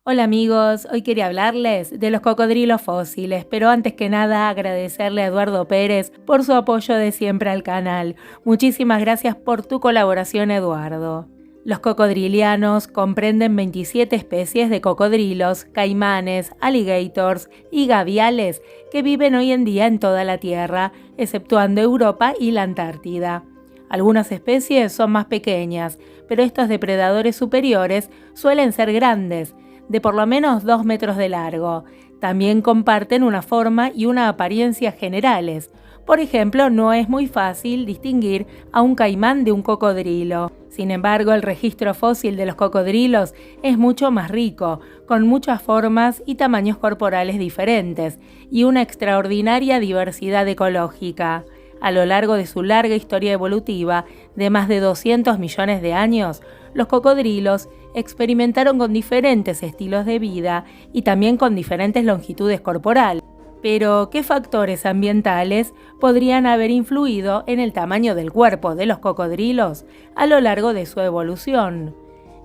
Hola amigos, hoy quería hablarles de los cocodrilos fósiles, pero antes que nada agradecerle a Eduardo Pérez por su apoyo de siempre al canal. Muchísimas gracias por tu colaboración, Eduardo. Los cocodrilianos comprenden 27 especies de cocodrilos, caimanes, alligators y gaviales que viven hoy en día en toda la Tierra, exceptuando Europa y la Antártida. Algunas especies son más pequeñas, pero estos depredadores superiores suelen ser grandes, de por lo menos 2 metros de largo. También comparten una forma y una apariencia generales. Por ejemplo, no es muy fácil distinguir a un caimán de un cocodrilo. Sin embargo, el registro fósil de los cocodrilos es mucho más rico, con muchas formas y tamaños corporales diferentes, y una extraordinaria diversidad ecológica. A lo largo de su larga historia evolutiva, de más de 200 millones de años, los cocodrilos experimentaron con diferentes estilos de vida y también con diferentes longitudes corporales. Pero, ¿qué factores ambientales podrían haber influido en el tamaño del cuerpo de los cocodrilos a lo largo de su evolución?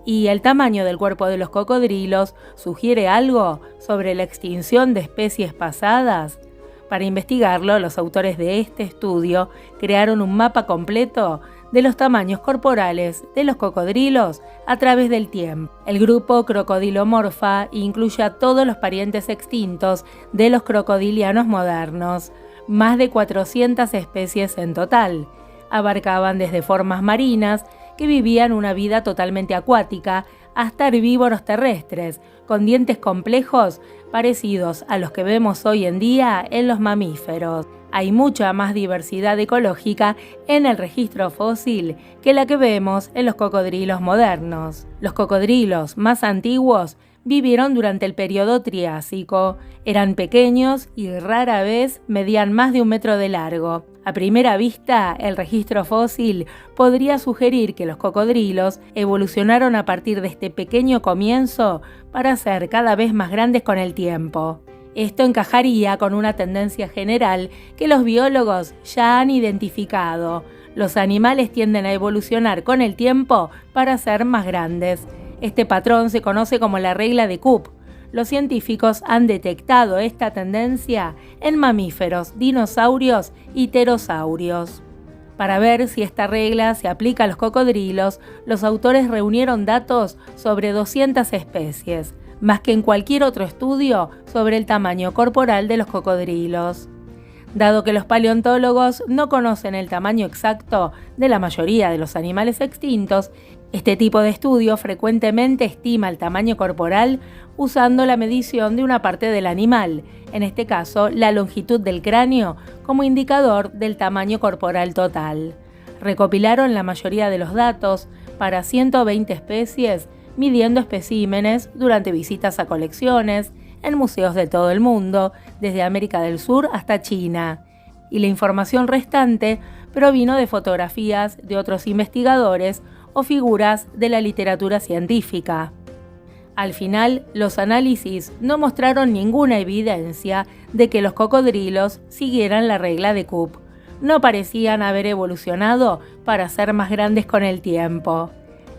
¿Y el tamaño del cuerpo de los cocodrilos sugiere algo sobre la extinción de especies pasadas? Para investigarlo, los autores de este estudio crearon un mapa completo de los tamaños corporales de los cocodrilos a través del tiempo. El grupo Crocodilomorpha incluye a todos los parientes extintos de los crocodilianos modernos, más de 400 especies en total. Abarcaban desde formas marinas que vivían una vida totalmente acuática hasta herbívoros terrestres, con dientes complejos parecidos a los que vemos hoy en día en los mamíferos. Hay mucha más diversidad ecológica en el registro fósil que la que vemos en los cocodrilos modernos. Los cocodrilos más antiguos vivieron durante el periodo Triásico. Eran pequeños y rara vez medían más de 1 metro de largo. A primera vista, el registro fósil podría sugerir que los cocodrilos evolucionaron a partir de este pequeño comienzo para ser cada vez más grandes con el tiempo. Esto encajaría con una tendencia general que los biólogos ya han identificado. Los animales tienden a evolucionar con el tiempo para ser más grandes. Este patrón se conoce como la regla de Coop. Los científicos han detectado esta tendencia en mamíferos, dinosaurios y pterosaurios. Para ver si esta regla se aplica a los cocodrilos, los autores reunieron datos sobre 200 especies, más que en cualquier otro estudio sobre el tamaño corporal de los cocodrilos. Dado que los paleontólogos no conocen el tamaño exacto de la mayoría de los animales extintos, este tipo de estudio frecuentemente estima el tamaño corporal usando la medición de una parte del animal, en este caso la longitud del cráneo, como indicador del tamaño corporal total. Recopilaron la mayoría de los datos para 120 especies, midiendo especímenes durante visitas a colecciones, en museos de todo el mundo, desde América del Sur hasta China. Y la información restante provino de fotografías de otros investigadores o figuras de la literatura científica. Al final, los análisis no mostraron ninguna evidencia de que los cocodrilos siguieran la regla de Coop. No parecían haber evolucionado para ser más grandes con el tiempo.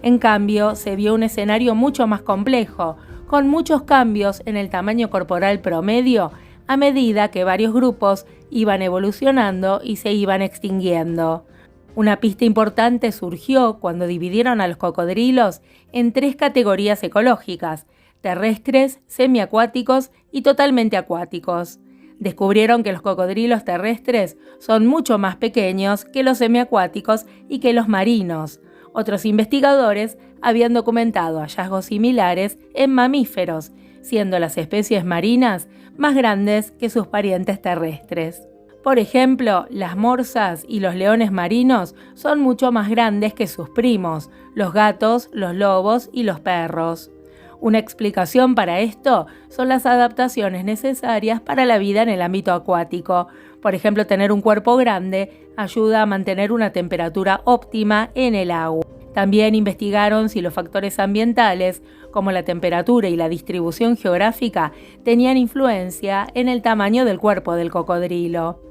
En cambio, se vio un escenario mucho más complejo, con muchos cambios en el tamaño corporal promedio a medida que varios grupos iban evolucionando y se iban extinguiendo. Una pista importante surgió cuando dividieron a los cocodrilos en 3 categorías ecológicas: terrestres, semiacuáticos y totalmente acuáticos. Descubrieron que los cocodrilos terrestres son mucho más pequeños que los semiacuáticos y que los marinos. Otros investigadores habían documentado hallazgos similares en mamíferos, siendo las especies marinas más grandes que sus parientes terrestres. Por ejemplo, las morsas y los leones marinos son mucho más grandes que sus primos, los gatos, los lobos y los perros. Una explicación para esto son las adaptaciones necesarias para la vida en el ámbito acuático. Por ejemplo, tener un cuerpo grande ayuda a mantener una temperatura óptima en el agua. También investigaron si los factores ambientales, como la temperatura y la distribución geográfica, tenían influencia en el tamaño del cuerpo del cocodrilo.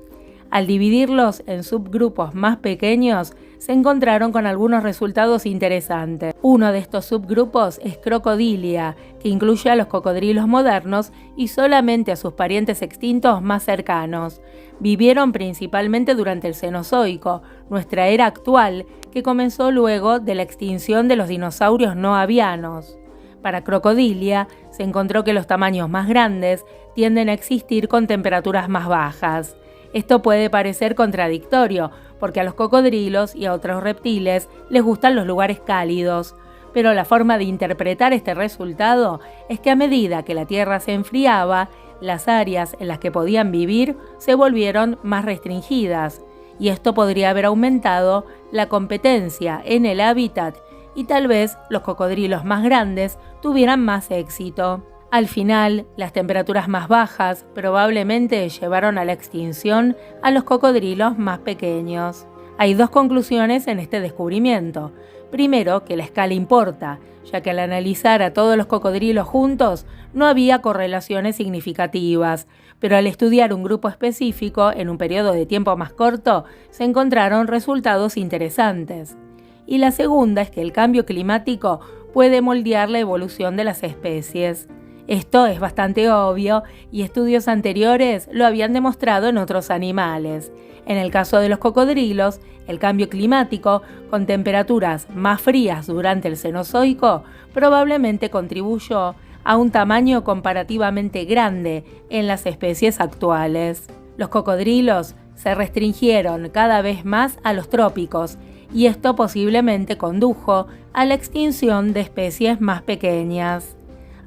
Al dividirlos en subgrupos más pequeños, se encontraron con algunos resultados interesantes. Uno de estos subgrupos es Crocodilia, que incluye a los cocodrilos modernos y solamente a sus parientes extintos más cercanos. Vivieron principalmente durante el Cenozoico, nuestra era actual, que comenzó luego de la extinción de los dinosaurios no avianos. Para Crocodilia, se encontró que los tamaños más grandes tienden a existir con temperaturas más bajas. Esto puede parecer contradictorio, porque a los cocodrilos y a otros reptiles les gustan los lugares cálidos, pero la forma de interpretar este resultado es que a medida que la Tierra se enfriaba, las áreas en las que podían vivir se volvieron más restringidas, y esto podría haber aumentado la competencia en el hábitat y tal vez los cocodrilos más grandes tuvieran más éxito. Al final, las temperaturas más bajas probablemente llevaron a la extinción a los cocodrilos más pequeños. Hay dos conclusiones en este descubrimiento. Primero, que la escala importa, ya que al analizar a todos los cocodrilos juntos no había correlaciones significativas, pero al estudiar un grupo específico en un periodo de tiempo más corto, se encontraron resultados interesantes. Y la segunda es que el cambio climático puede moldear la evolución de las especies. Esto es bastante obvio y estudios anteriores lo habían demostrado en otros animales. En el caso de los cocodrilos, el cambio climático, con temperaturas más frías durante el Cenozoico, probablemente contribuyó a un tamaño comparativamente grande en las especies actuales. Los cocodrilos se restringieron cada vez más a los trópicos y esto posiblemente condujo a la extinción de especies más pequeñas.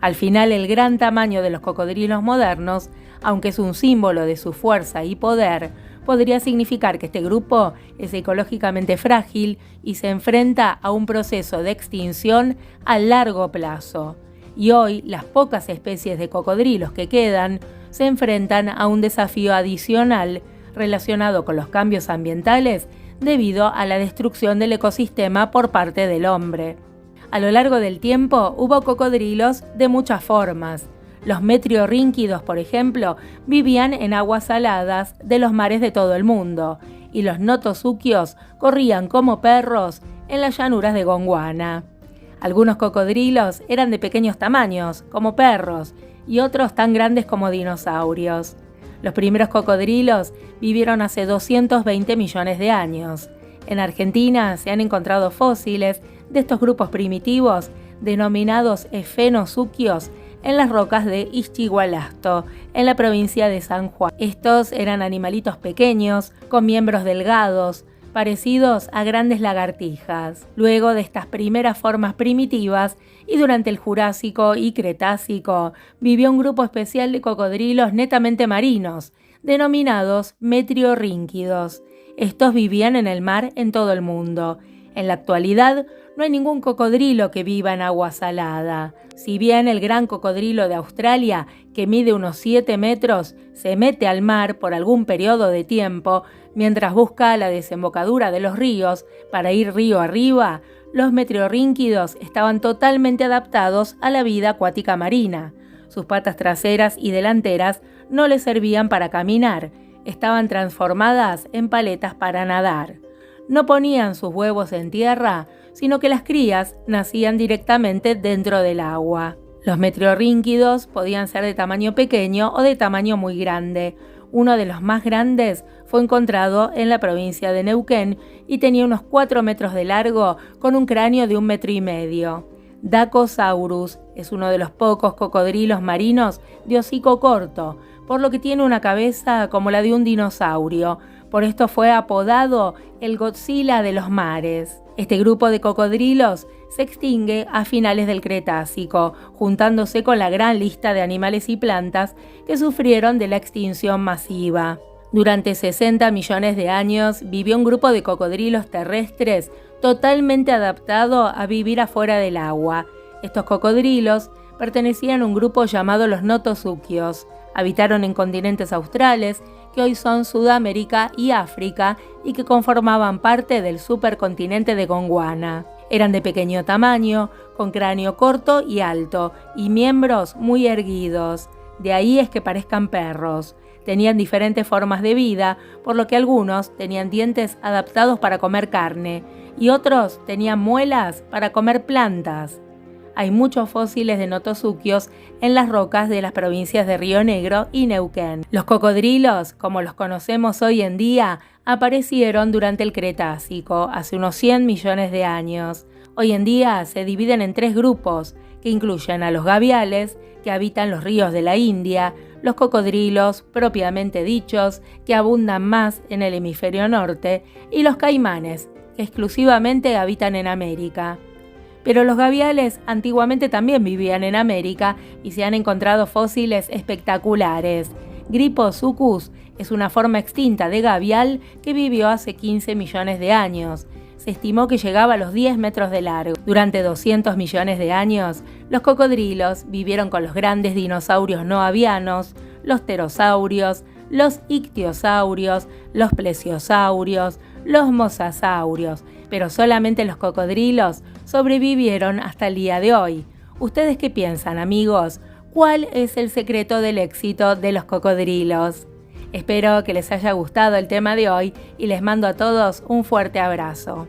Al final, el gran tamaño de los cocodrilos modernos, aunque es un símbolo de su fuerza y poder, podría significar que este grupo es ecológicamente frágil y se enfrenta a un proceso de extinción a largo plazo. Y hoy, las pocas especies de cocodrilos que quedan se enfrentan a un desafío adicional relacionado con los cambios ambientales debido a la destrucción del ecosistema por parte del hombre. A lo largo del tiempo hubo cocodrilos de muchas formas. Los metriorrínquidos, por ejemplo, vivían en aguas saladas de los mares de todo el mundo, y los notosuquios corrían como perros en las llanuras de Gondwana. Algunos cocodrilos eran de pequeños tamaños, como perros, y otros tan grandes como dinosaurios. Los primeros cocodrilos vivieron hace 220 millones de años. En Argentina se han encontrado fósiles de estos grupos primitivos denominados esfenosuquios en las rocas de Ixtigualasto, en la provincia de San Juan. Estos eran animalitos pequeños, con miembros delgados, parecidos a grandes lagartijas. Luego de estas primeras formas primitivas, y durante el Jurásico y Cretácico, vivió un grupo especial de cocodrilos netamente marinos, denominados metriorrínquidos. Estos vivían en el mar en todo el mundo. En la actualidad, no hay ningún cocodrilo que viva en agua salada. Si bien el gran cocodrilo de Australia, que mide unos 7 metros, se mete al mar por algún periodo de tiempo, mientras busca la desembocadura de los ríos para ir río arriba, los metriorrínquidos estaban totalmente adaptados a la vida acuática marina. Sus patas traseras y delanteras no les servían para caminar, estaban transformadas en paletas para nadar. No ponían sus huevos en tierra, sino que las crías nacían directamente dentro del agua. Los metriorrínquidos podían ser de tamaño pequeño o de tamaño muy grande. Uno de los más grandes fue encontrado en la provincia de Neuquén y tenía unos 4 metros de largo con un cráneo de 1,5 metros. Dacosaurus es uno de los pocos cocodrilos marinos de hocico corto, por lo que tiene una cabeza como la de un dinosaurio. Por esto fue apodado el Godzilla de los mares. Este grupo de cocodrilos se extingue a finales del Cretácico, juntándose con la gran lista de animales y plantas que sufrieron de la extinción masiva. Durante 60 millones de años vivió un grupo de cocodrilos terrestres totalmente adaptado a vivir afuera del agua. Estos cocodrilos pertenecían a un grupo llamado los notosuquios. Habitaron en continentes australes, que hoy son Sudamérica y África, y que conformaban parte del supercontinente de Gondwana. Eran de pequeño tamaño, con cráneo corto y alto, y miembros muy erguidos. De ahí es que parezcan perros. Tenían diferentes formas de vida, por lo que algunos tenían dientes adaptados para comer carne y otros tenían muelas para comer plantas. Hay muchos fósiles de notosuquios en las rocas de las provincias de Río Negro y Neuquén. Los cocodrilos, como los conocemos hoy en día, aparecieron durante el Cretácico, hace unos 100 millones de años. Hoy en día se dividen en 3 grupos, que incluyen a los gaviales, que habitan los ríos de la India, los cocodrilos, propiamente dichos, que abundan más en el hemisferio norte, y los caimanes, que exclusivamente habitan en América. Pero los gaviales antiguamente también vivían en América y se han encontrado fósiles espectaculares. Gryposuchus es una forma extinta de gavial que vivió hace 15 millones de años. Se estimó que llegaba a los 10 metros de largo. Durante 200 millones de años, los cocodrilos vivieron con los grandes dinosaurios no avianos, los pterosaurios, los ictiosaurios, los plesiosaurios, los mosasaurios, pero solamente los cocodrilos sobrevivieron hasta el día de hoy. ¿Ustedes qué piensan, amigos? ¿Cuál es el secreto del éxito de los cocodrilos? Espero que les haya gustado el tema de hoy y les mando a todos un fuerte abrazo.